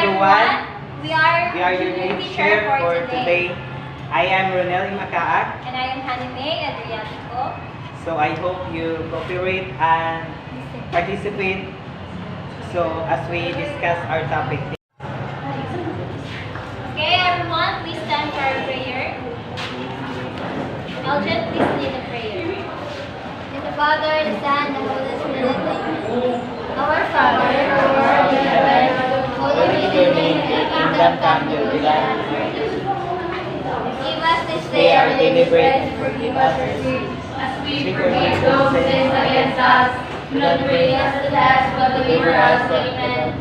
everyone. We are your new teacher for today. I am Ronelli Macaag. And I am Hanime Adriatico. So I hope you cooperate and participate as we discuss our topic. Okay, everyone, please stand for our prayer. Elgin, please lead the prayer. In the Father, the Son, and the Holy Spirit. Our Father, who art in heaven, holy be thy name, thy kingdom come, your will be done. Give us this day our daily bread, and forgive us our sins, as we forgive those who sin against us. Do not bring us to test, but deliver us. Amen.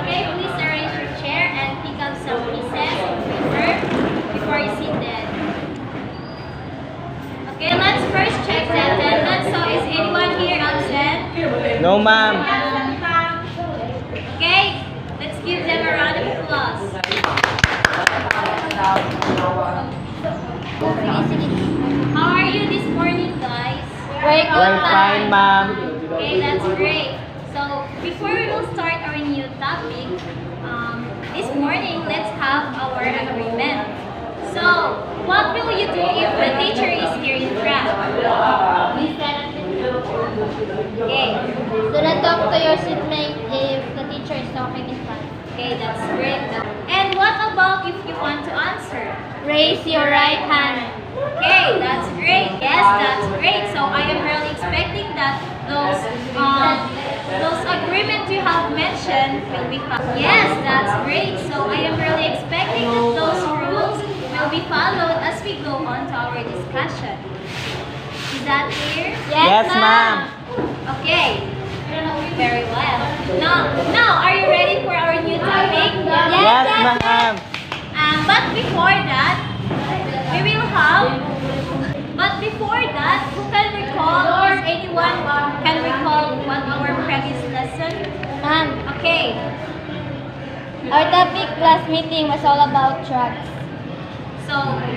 Okay, please arrange your chair and pick up some pieces of paper before you sit down. Okay, let's first check the attendance. So, is anyone here absent? No, ma'am. Okay, let's give them a round of applause. How are you this morning, guys? We're fine, ma'am. Okay, that's great. So, before we will start our new topic, this morning, let's have our agreement. So, what will you do if the teacher is here in front? Okay. Do not talk to your seatmate if the teacher is talking in front. Okay, that's great. And what about if you want to answer? Raise your right hand. Okay, that's great. Yes, that's great. So I am really expecting that those agreements you have mentioned will be followed. Yes, that's great. So I am really expecting that those rules will be followed as we go on to our discussion. Is that clear? Yes, ma'am. Okay. Very well. Now, are you ready for our new topic? Yes, ma'am. But before that, who can recall, or anyone can recall what our previous lesson? Ma'am, Okay. our topic class meeting was all about drugs. So,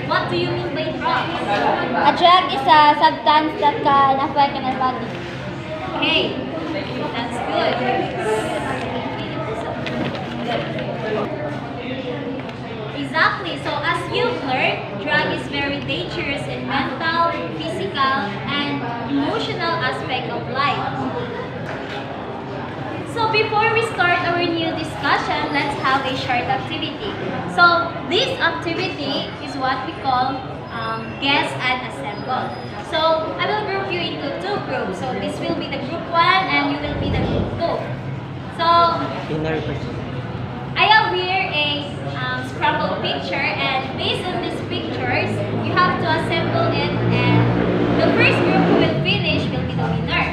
what do you mean by drugs? A drug is a substance that can affect our body. Okay, that's good. Exactly. So as you've learned, drug is very dangerous in mental, physical, and emotional aspect of life. So before we start our new discussion, let's have a short activity. So this activity is what we call guess and assemble. So I will group you into two groups. So this will be the group 1 and you will be the group 2. So I have here a scrambled picture, and based on these pictures, you have to assemble it, and the first group who will finish will be the winner.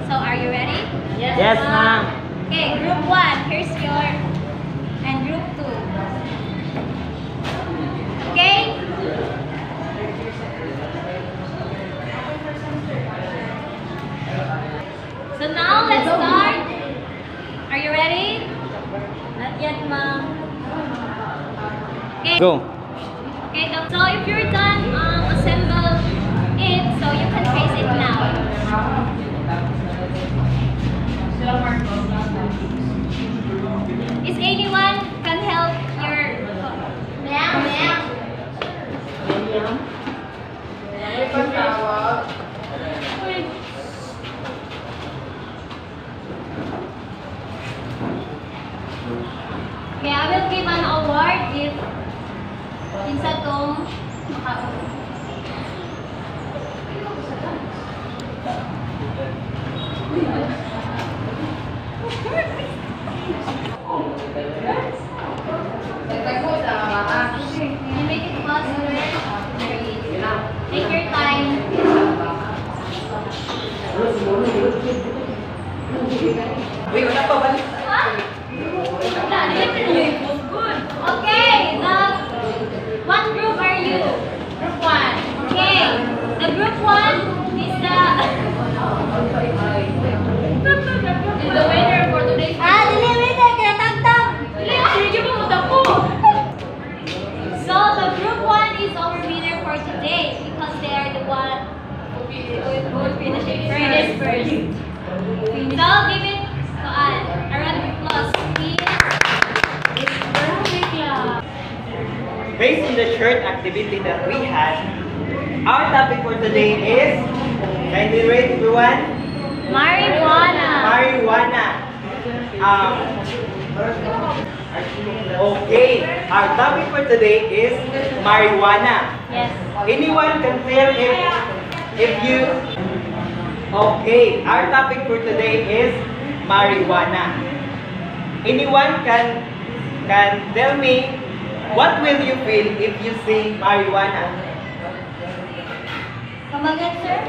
So are you ready? Yes, ma'am. Okay, group 1, here's your, and group 2. Okay? So now let's start. Are you ready? Not yet, ma'am. Okay. Go. Okay, so if you're done, assemble it so you can face it now. Is anyone can help your ma'am? Okay, I will give an award if insa tong you make it faster. Take your time. Okay, what group are you? Group 1. Okay, the group 1 is the winner for today's So the group 1 is our winner for today because they are the one who will finish it first. So give it to a round of applause. based on the short activity that we had, our topic for today is, kindly read everyone, Marijuana. marijuana. Okay, our topic for today is marijuana. Yes. Anyone can tell if you... Okay, our topic for today is marijuana. Anyone can tell me what will you feel if you see marijuana? Come again, sir?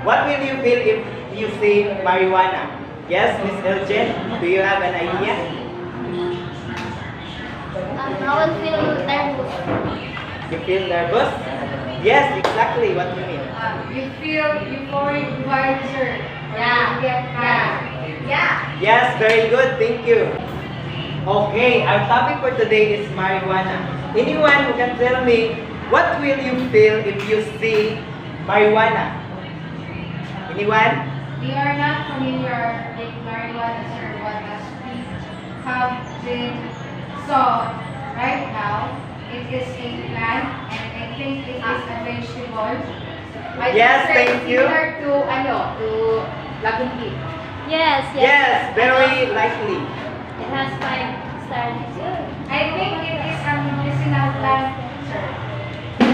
What will you feel if you see marijuana? Yes, Miss Elgin, do you have an idea? I will feel nervous. You feel nervous? Yes, exactly what you mean. You feel euphoric vibes, sir. Yeah. Yeah. Yes, very good, thank you. Okay, our topic for today is marijuana. Anyone who can tell me what will you feel if you see marijuana? Anyone? We are not familiar with marijuana, sir, but as we have been saw right now, it is a plant and I think it is a vegetable. I Yes, think, sir, thank you. Similar to lagundi. Yes, yes. Yes, very likely. It has 5 stars. I think it is a medicinal plant, sir.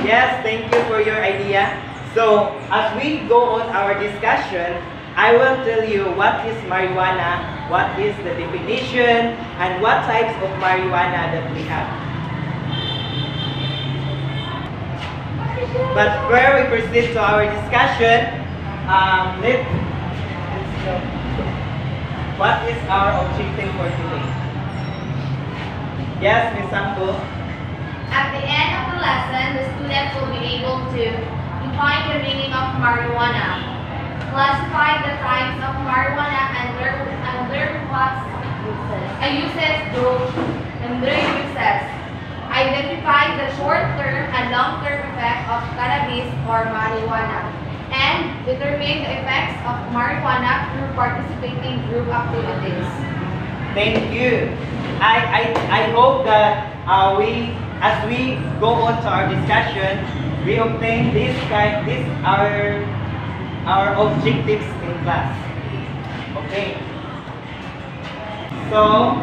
Yes, thank you for your idea. So, as we go on our discussion, I will tell you what is marijuana, what is the definition, and what types of marijuana that we have. But before we proceed to our discussion, let's go. What is our objective for today? Yes, Ms. Sampo? At the end of the lesson, the students will be able to define the meaning of marijuana, classify the types of marijuana, and learn what uses do and their uses. Identify the short-term and long-term effect of cannabis or marijuana, and determine the effects of marijuana through participating group activities. Thank you. I hope that as we go on to our discussion, we obtain our objectives in class. Okay. So,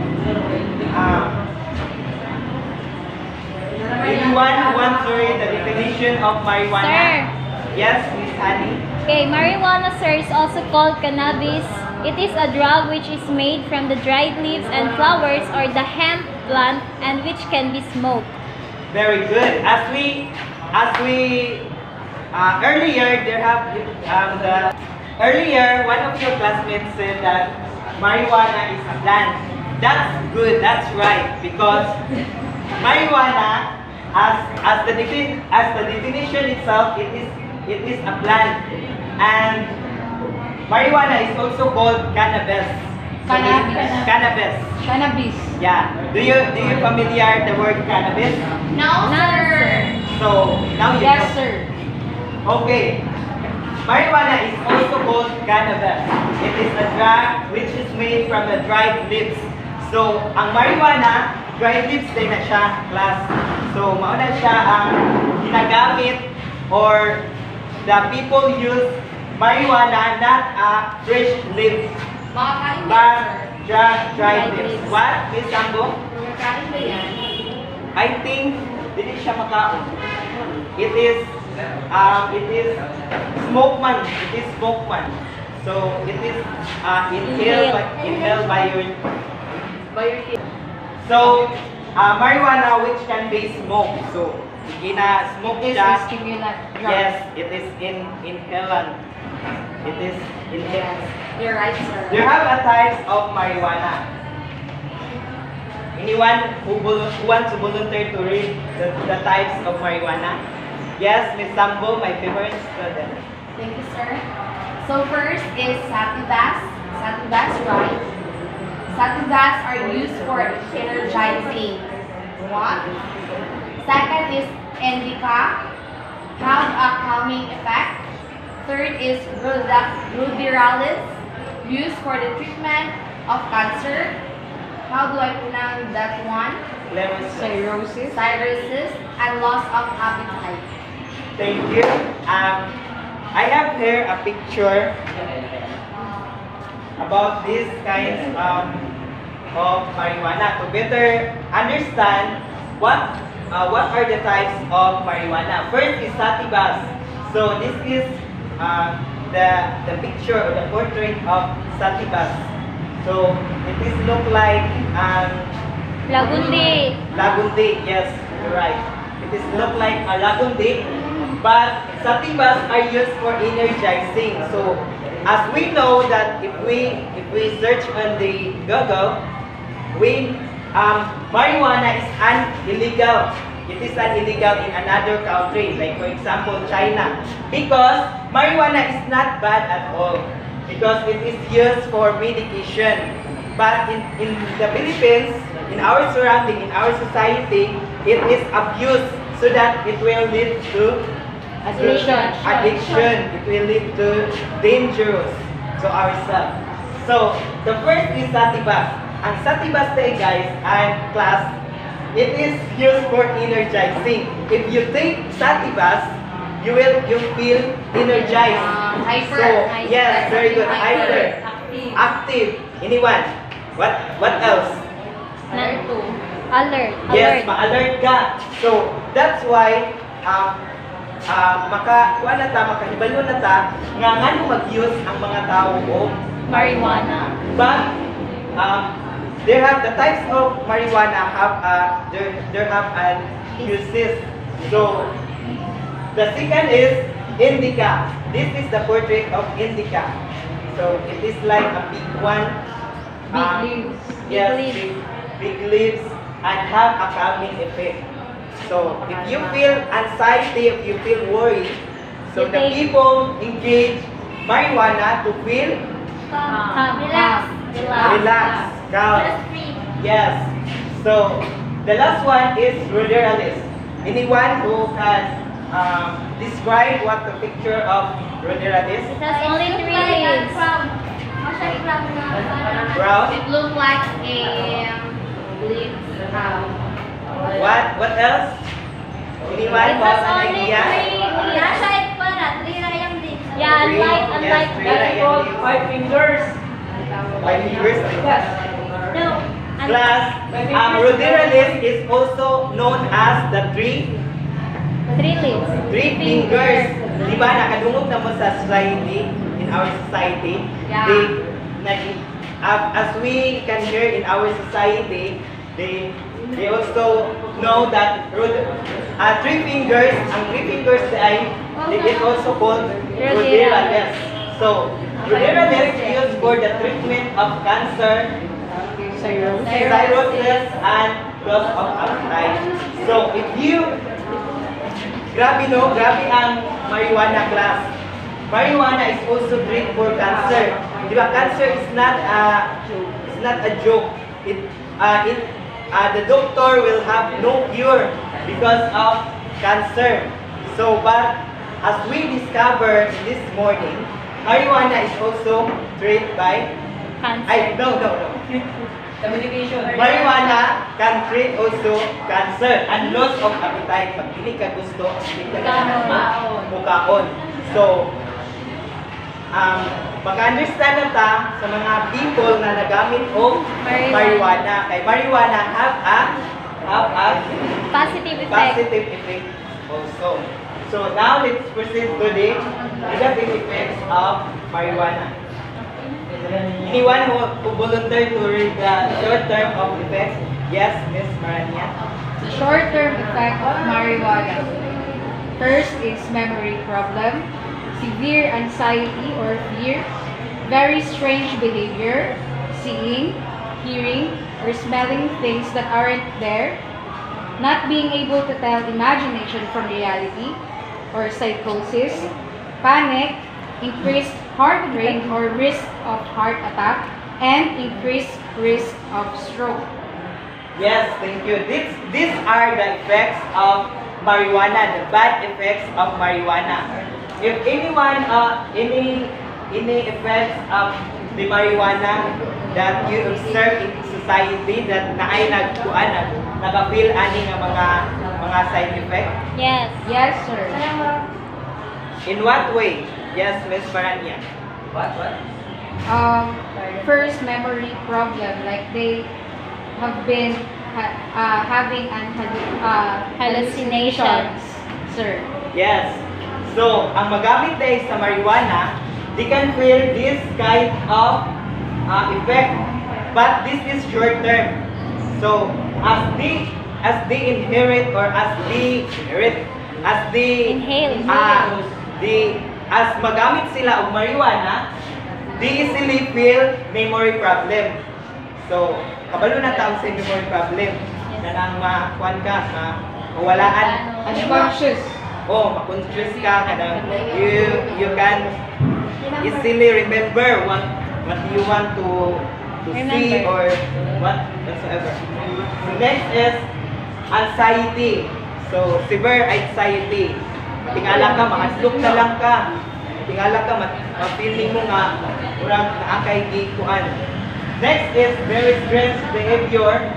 anyone who wants to read the definition of marijuana? Sir. Yes, Miss Annie. Okay, marijuana, sir, is also called cannabis. It is a drug which is made from the dried leaves and flowers or the hemp plant and which can be smoked. Very good. As we earlier earlier one of your classmates said that marijuana is a plant. That's good. That's right, because marijuana, as the definition itself, it is a plant, and marijuana is also called cannabis. Cannabis. Cannabis. Yeah. Do you familiar the word cannabis? No, sir. So now you Yes, know. sir. Okay. Marijuana is also called cannabis. It is a drug which is made from the dried leaves. So, ang marijuana, dried leaves din na siya, class. So, mauna siya ang ginagamit or the people use marijuana, not a fresh leaf, Mga kain ba, but sir? dried leaves. What, Miss Sambo? Mga kain ba yan? I think dili siya makaon. It is smoke man. It is smoke man. So it is inhaled by your teeth. So marijuana which can be smoked. So smoke It is siya. a stimulant drug. Yes, it is inhalant. It is inhaled. You're right, sir. Do you have a types of marijuana? Anyone who wants to volunteer to read the types of marijuana? Yes, Miss Sambo, my favorite student. Thank you, sir. So first is sativas. Sativas, right? Sativas are used for energizing. One. Second is indica, have a calming effect. Third is ruderalis, used for the treatment of cancer. how do I pronounce that one? Cirrhosis. Cirrhosis and loss of appetite. Thank you. I have here a picture about these kinds of marijuana to better understand what are the types of marijuana. First is sativas. So this is the picture or the portrait of sativas. So it is look like Lagundi. lagundi. Yes, you're right. It is look like a lagundi, but sativas are used for energizing. So as we know that if we search on the Google, marijuana is illegal. It is illegal in another country, like for example China, because marijuana is not bad at all, because it is used for medication. But in the Philippines, in our surrounding, in our society, it is abused so that it will lead to addiction. It will lead to dangerous to ourselves. So the first is sativas. Ang sativas tayo guys, and class, it is used for energizing. If you take sativas, you feel energized. Hyper. So yes, very good. Hyper. Active. Anyone? What else? Alert. Yes, ma-alert ka. So that's why makahibalo na ta nga ngano mag-use ang mga tao o Marijuana. but there have the types of marijuana have there have an uses. So the second is indica. This is the portrait of indica. So it is like a big one. Big leaves. Yes, leaves. big leaves and have a calming effect. So if you feel anxiety, if you feel worried, so You the take- people engage marijuana to feel Relax. relaxed, calm. Stress-free. Yes. So the last one is ruderalis. Anyone who can describe what the picture of ruderalis? It has only 3 leaves. Brown. It looks like a leaf. What else? Anyone It who has has an only idea? 3 leaves. Yeah, Three. unlike Yes, three that. rayang leaves. 5 fingers. 5 fingers. Yes. No. Plus, ruderalis is also known as the 3 leaves. fingers. Di ba nakadungog na mo sa society, in our society? Yeah. As we can hear in our society, they also know that 3 fingers, ang 3 fingers ay it is also called ruderalis. So, ruderalis is used for the treatment of cancer, cirrhosis, and loss of appetite. So, if you grabe ang marijuana class. Marijuana is also treat for cancer. Di ba? Cancer is not a joke. The doctor will have no cure because of cancer. So, but as we discovered this morning, marijuana is also treated by Cancer. no. The medication. Marijuana can treat also cancer and loss of appetite. Pag hindi ka gusto, hindi ka mukaon. So, maka-understand na ta sa mga people na nagamit og marijuana. Kay marijuana have a Positive effect. positive effect also. So now let's proceed to the negative effects of marijuana. Anyone who volunteer to read the short term of effects? Yes, Miss Marania. The short-term effect of marijuana. First is memory problem, severe anxiety or fear, very strange behavior, seeing, hearing, or smelling things that aren't there, not being able to tell imagination from reality, or psychosis, panic, increased heart rate or risk of heart attack, and increased risk of stroke. Yes, thank you. These are the effects of marijuana, the bad effects of marijuana. If anyone, any effects of the marijuana, that you observe in society that naay nagkuan naka-feel ani nga mga side effect? Yes. Yes, sir. In what way? Yes, Miss Baranya. What? First, memory problem. Like they have been having Hallucinations. sir. Yes. So, ang magamit dahil sa marijuana, they can feel this kind of effect, but this is short term. So, as they inherit or Inhale. as magamit sila og marijuana, they easily feel memory problem. So, kabalo na taon sa memory problem. Kanang makuan ka, mawalaan. Unconscious. Oh, ma-conscious ka kanang you can easily remember what you want to see Remember. or whatsoever. So next is anxiety. So severe anxiety. Tingala ka, makadlok na lang ka. Tingala ka, ma-feeling mo nga murag naakay gikuan. Next is very strange behavior,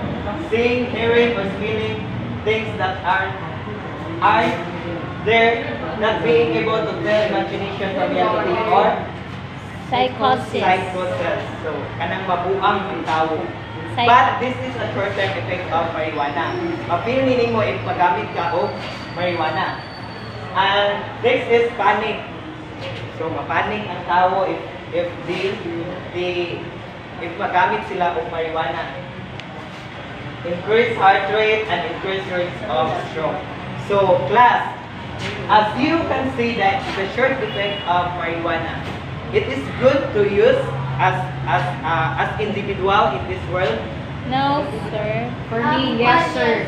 seeing, hearing, or feeling things that are there, not being able to tell imagination from reality or Psychosis. So, kanang mabuang ang tao. Psych- But this is a short-term effect of marijuana. Ma-feel meaning mo if magamit ka o marijuana. And next is panic. So, mapanik ang tao if magamit sila o marijuana. Increased heart rate and increased rates of stroke. So, class, as you can see that the short effect of marijuana, it is good to use as individual in this world. No, sir. For me, yes, sir.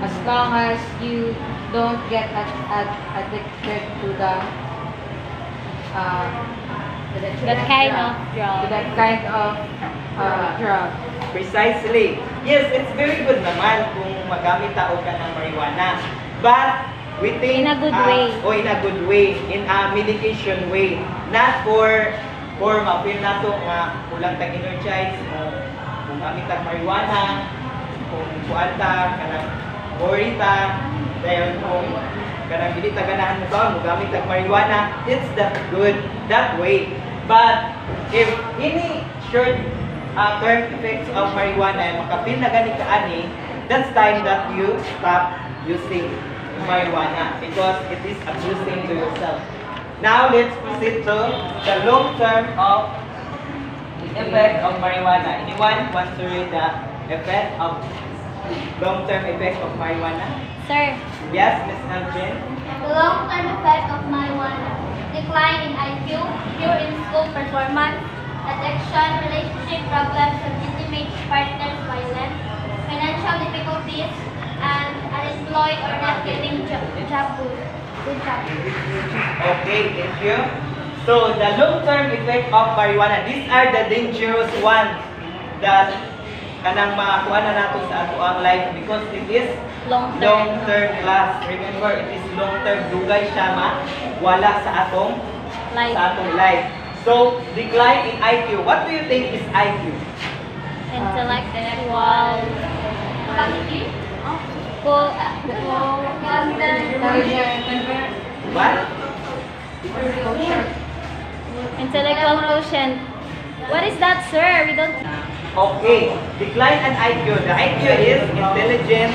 As long as you don't get addicted to the That kind of to drug. that kind of drug. Precisely. Yes, it's very good naman kung magamit tao ka ng marijuana. But we think In a good way. in a good way, in a medication way, not for ma-feel nato nga kulang tag energize kung gamit tag marijuana, kung kuanta kanang worry ta, dayon kung kanang dili ta ganahan mo ba mo gamit tag marijuana, it's that good that way. But if any short term effects of marijuana makapil na gani ka ani, that's time that you stop using marijuana because it is abusing to yourself. Now let's proceed to the long term of effect of marijuana. Anyone wants to read the effect of long term effect of marijuana? Sir, Yes, Miss Elgin. The long-term effect of marijuana: decline in IQ, poor in school performance, addiction, relationship problems with intimate partners, violence, financial difficulties, and unemployed or not getting good job. Okay, thank you. So the long-term effect of marijuana, these are the dangerous ones that kanang makakuha na nato sa ato ang life because it is long-term. long-term class. Remember, it is long-term. Dugay siya wala sa atong Life. life. So, decline in IQ. What do you think is IQ? Intellectual. What? Intellectual quotient. What is that, sir? We don't. Okay. Decline in IQ. The IQ is intelligent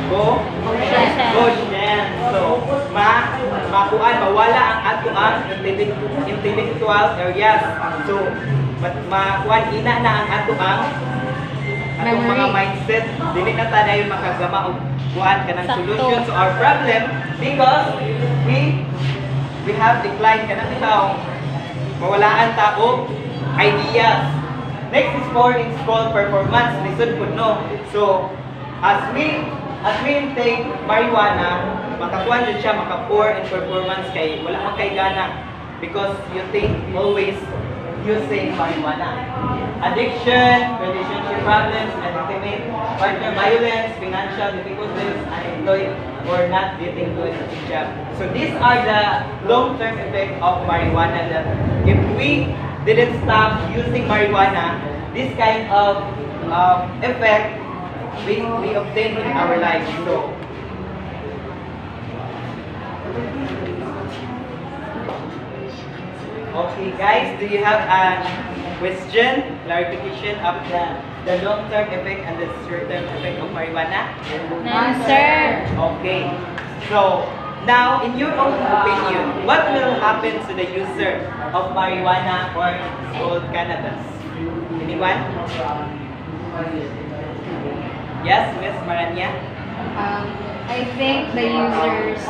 quotient. So, mawala ang ato ang intellectual areas. So, makuan ina na ang ato ang atong Memory. mga mindset. Dili na ta dayon makagama og kuan kanang Sakto. solution to our problem because we have declined kanang tao mawalaan ta og ideas. Next is for in school performance. Listen po no. So, as we intake marijuana, makakuan jud siya maka-poor in performance kay wala man kay gana because you think always using marijuana. Addiction, relationship problems, intimate partner violence, financial difficulties, unemployed, or not getting good job. So these are the long-term effects of marijuana that if we didn't stop using marijuana, this kind of effect we obtain in our lives. So, okay guys, do you have a question, clarification of the long-term effect and the short-term effect of marijuana? None, sir. Okay. So, now, in your own opinion, what will happen to the user of marijuana or called cannabis? Anyone? Yes, Miss Maranya? I think the users,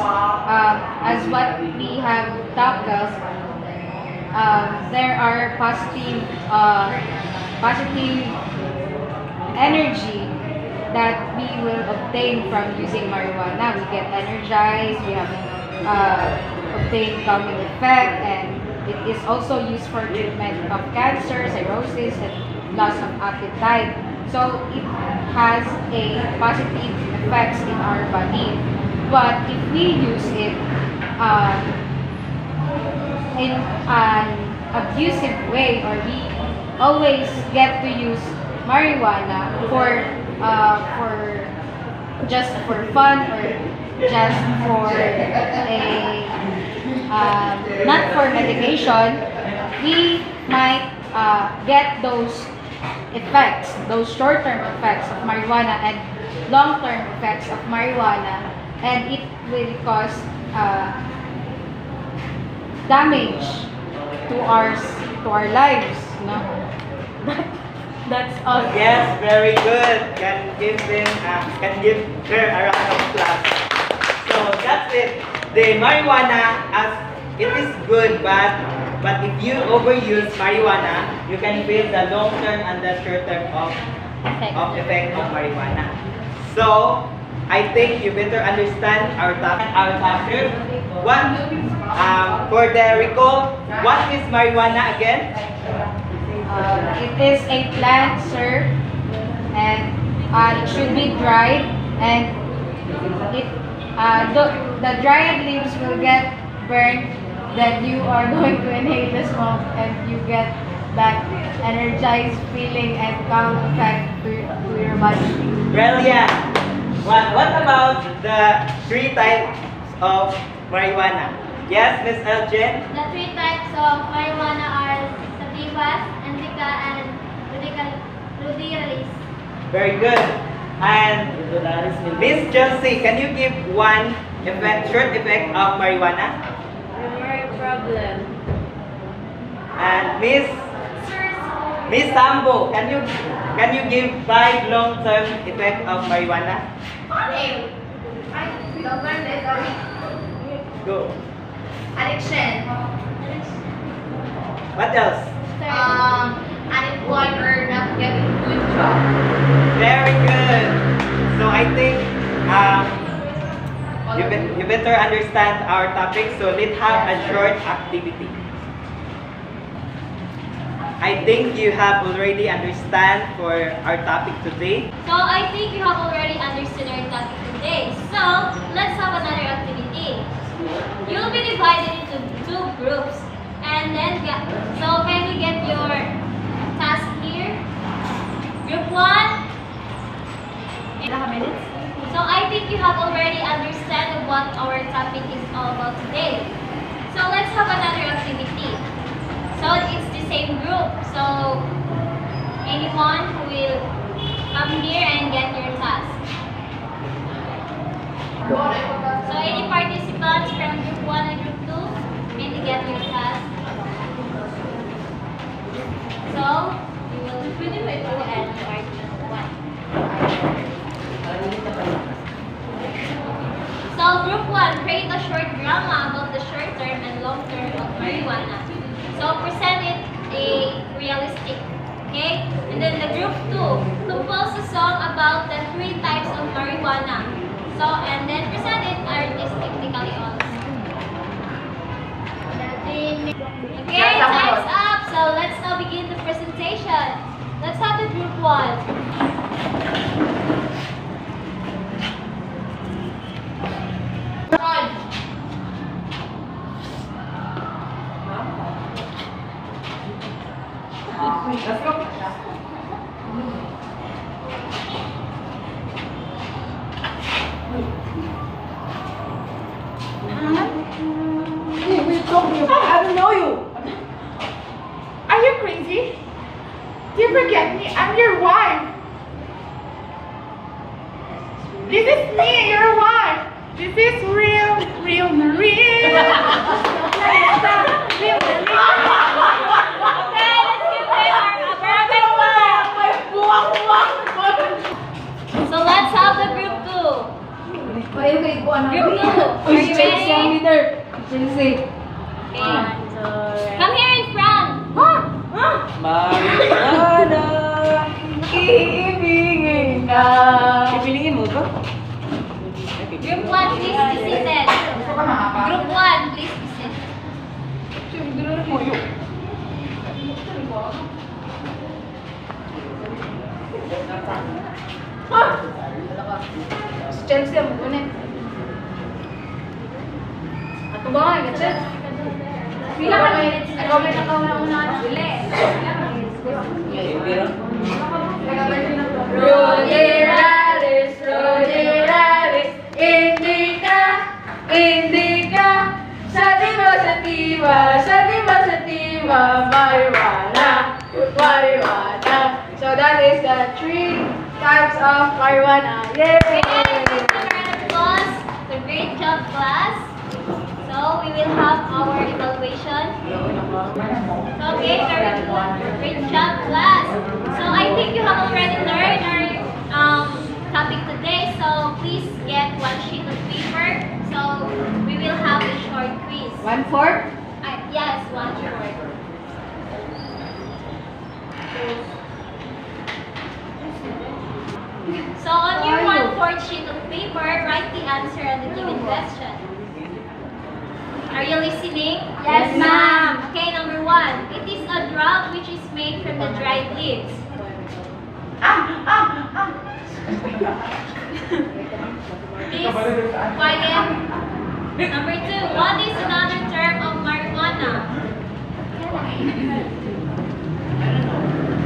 as what we have talked of, there are positive energy that we will obtain from using marijuana. We get energized, we have obtained calming effect, and it is also used for treatment of cancer, cirrhosis, and loss of appetite. So it has a positive effects in our body. But if we use it in an abusive way, or we always get to use marijuana for just for fun, or just for a not for medication, we might get those effects, those short-term effects of marijuana and long-term effects of marijuana, and it will cause damage to our lives, no? That's all. Yes, very good. Can give her a round of applause. So that's it. The marijuana, as it is good, but if you overuse marijuana, you can feel the long term and the short term of effect of marijuana. So I think you better understand our topic. For the recall, what is marijuana again? It is a plant, sir, and it should be dried, and the dried leaves will get burned. Then you are going to inhale the smoke, and you get that energized feeling and calm effect to your body. Brilliant. What about the 3 types of marijuana? Yes, Miss Elgin? The 3 types of marijuana are sativas, indica, and ruderalis. Very good. And Miss Chelsea, can you give one short effect of marijuana? Memory problem. And Miss Sambo, can you give 5 long-term effect of marijuana? Go. Addiction. What else? Unemployed or not getting good job. Very good. So I think you better understand our topic. So let's have a short activity. I think you have already understand for our topic today. So I think you have already understood our topic today. So let's have another activity. You'll be divided into 2 groups, and then so can you get your task here? Group 1. Minutes. So I think you have already understand what our topic is all about today. So let's have another activity. So it's the same group. So anyone who will come here and get your task. So any participants from group 1 and group 2, can you get your task? So you will finish with 2 and you are just 1. So group 1, create a short drama about the short term and long term of marijuana. So present it realistic, okay? And then the group 2, compose a song about the 3 types of marijuana. So and then present it artistically also. Okay, time's up. So let's now begin the presentation. Let's have the group 1. This is me, your wife. This is real, real Marie. Real Okay, let's give them a perfect clap. So let's have the group 2. Group 2, are you ready? Okay. Come here in front. Marijuana. Iibigin ka. Pipilingin mo ba? Group 1, please be seated. Group 1, please be seated. Chelsea ang bukunin. Ato ba nga, gachet? Pila ka minutes? Ikaw may nakauna-una na sila eh. Roderalis, Indica, Indica, sativa, marijuana, marijuana. So that is the 3 types of marijuana. Yay! Okay, give them a round of applause. So great job, class. So we will have our evaluation. Okay, very good. Great job, class. So I think you have already learned our topic today. So please get 1 sheet of paper. So we will have a short quiz. 1/4? Yes, 1 short. So on your 1/4 sheet of paper, write the answer on the given question. Are you listening? Yes, ma'am. Okay, number 1. It is a drug which is made from the dried leaves. Please, quiet. Number 2. What is another term of marijuana?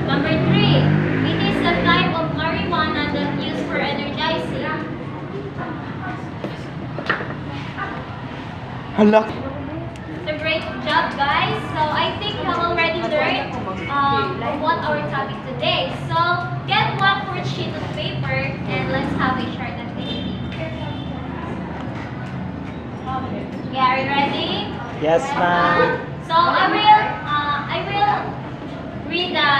Number 3. It is a type of marijuana that used for energizing. Hala. So great job, guys. So I think you have already learned what our topic today. So get 1/4 sheet of paper and let's have a short activity. Yeah, are you ready? Yes, ma'am. So I will read the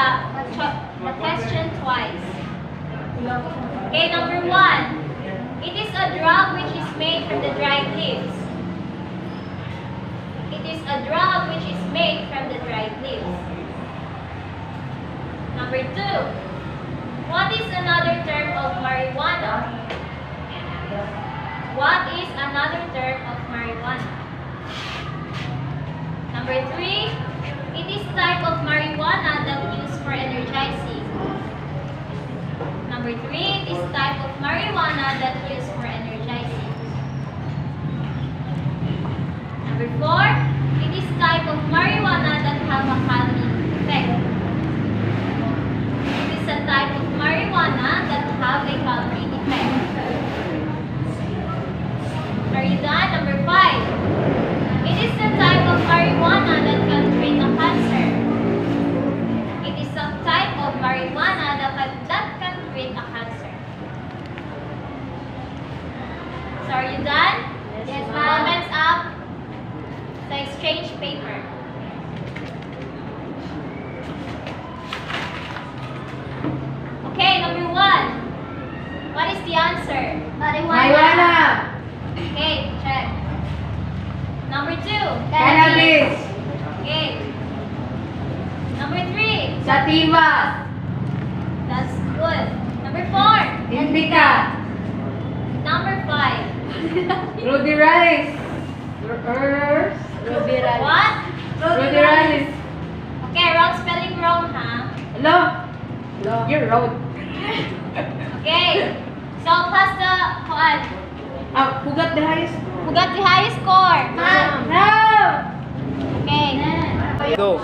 question twice. Okay, number 1. It is a drug which is made from the dried leaves. It is a drug which is made from the dried leaves. Number 2. What is another term of marijuana? What is another term of marijuana? Number 3. It is type of marijuana that used for energizing. Number 3. It is type of marijuana that used for energizing. Number 4. It is type of marijuana that have a calming effect. It is a type of marijuana that have a calming effect. Are you done? Number 5. It is the type of marijuana that can treat a cancer. It is a type of marijuana that can treat a cancer. So are you done? Yes, ma'am. Comments up. So exchange paper. Okay, number 1. What is the answer? Marijuana. Okay, check. Number 2. Cannabis. Okay. Number 3. Sativa. That's good. Number 4. Indica. Number 5. Roderalis. What? Roderalis. Okay, wrong spelling wrong, huh? Hello? You're road. Okay. So, pass the kuan. Pugat the highest. Ugat the highest score. No! Okay. Go.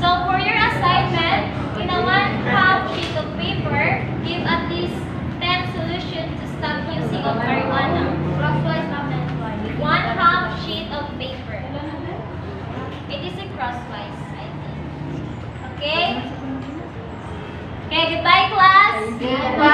So, for your assignment, in a 1/2 sheet of paper, give at least 10 solutions to stop using of marijuana. 1/2 sheet of paper. It is a crosswise, I think. Okay? Okay, goodbye, class. Goodbye.